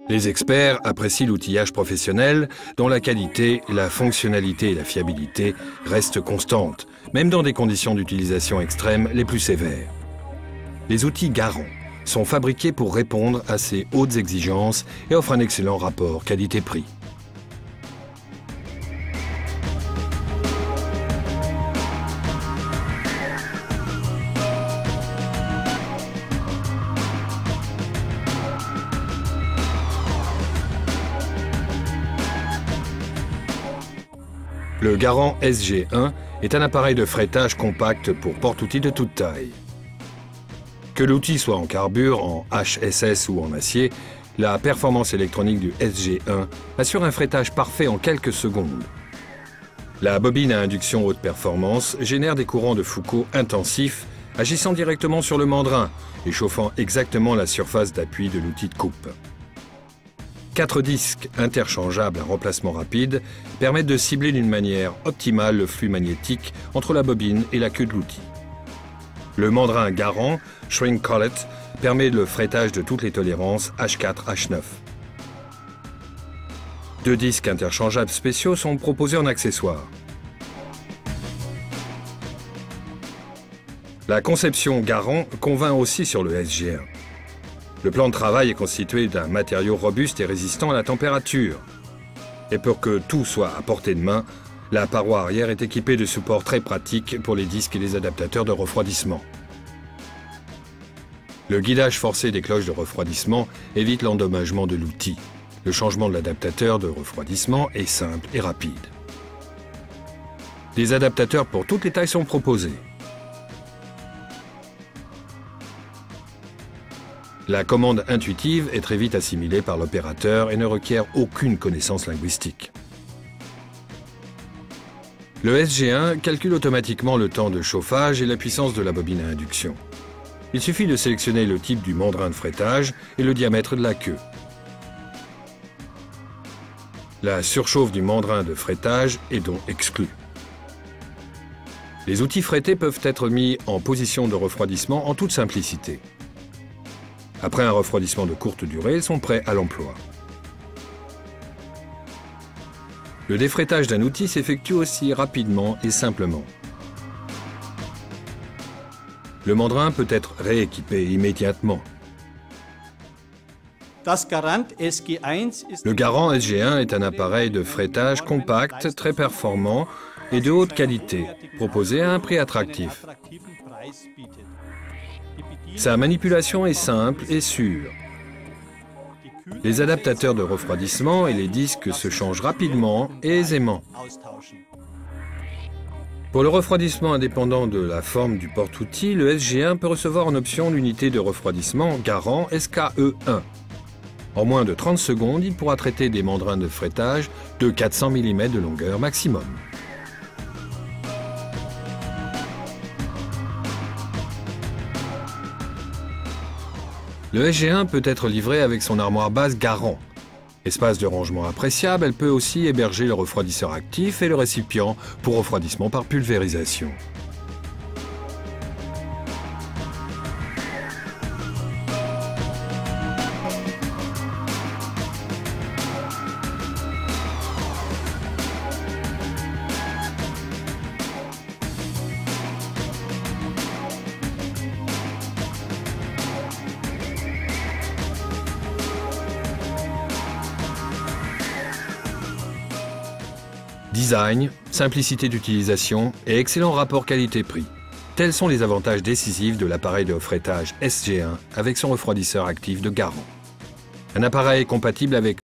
Les experts apprécient l'outillage professionnel dont la qualité, la fonctionnalité et la fiabilité restent constantes, même dans des conditions d'utilisation extrêmes les plus sévères. Les outils Garant sont fabriqués pour répondre à ces hautes exigences et offrent un excellent rapport qualité-prix. Le Garant SG1 est un appareil de frettage compact pour porte-outils de toute taille. Que l'outil soit en carbure, en HSS ou en acier, la performance électronique du SG1 assure un frettage parfait en quelques secondes. La bobine à induction haute performance génère des courants de Foucault intensifs agissant directement sur le mandrin et chauffant exactement la surface d'appui de l'outil de coupe. 4 disques interchangeables à remplacement rapide permettent de cibler d'une manière optimale le flux magnétique entre la bobine et la queue de l'outil. Le mandrin Garant Shrink Collet permet le frettage de toutes les tolérances H4-H9. 2 disques interchangeables spéciaux sont proposés en accessoire. La conception Garant convainc aussi sur le SG1. Le plan de travail est constitué d'un matériau robuste et résistant à la température. Et pour que tout soit à portée de main, la paroi arrière est équipée de supports très pratiques pour les disques et les adaptateurs de refroidissement. Le guidage forcé des cloches de refroidissement évite l'endommagement de l'outil. Le changement de l'adaptateur de refroidissement est simple et rapide. Des adaptateurs pour toutes les tailles sont proposés. La commande intuitive est très vite assimilée par l'opérateur et ne requiert aucune connaissance linguistique. Le SG1 calcule automatiquement le temps de chauffage et la puissance de la bobine à induction. Il suffit de sélectionner le type du mandrin de frettage et le diamètre de la queue. La surchauffe du mandrin de frettage est donc exclue. Les outils frettés peuvent être mis en position de refroidissement en toute simplicité. Après un refroidissement de courte durée, ils sont prêts à l'emploi. Le défrettage d'un outil s'effectue aussi rapidement et simplement. Le mandrin peut être rééquipé immédiatement. Le Garant SG1 est un appareil de frettage compact, très performant et de haute qualité, proposé à un prix attractif. Sa manipulation est simple et sûre. Les adaptateurs de refroidissement et les disques se changent rapidement et aisément. Pour le refroidissement indépendant de la forme du porte-outil, le SG1 peut recevoir en option l'unité de refroidissement Garant SKE1. En moins de 30 secondes, il pourra traiter des mandrins de frettage de 400 mm de longueur maximum. Le SG1 peut être livré avec son armoire basse Garant. Espace de rangement appréciable, elle peut aussi héberger le refroidisseur actif et le récipient pour refroidissement par pulvérisation. Design, simplicité d'utilisation et excellent rapport qualité-prix. Tels sont les avantages décisifs de l'appareil de frettage SG1 avec son refroidisseur actif de Garant. Un appareil compatible avec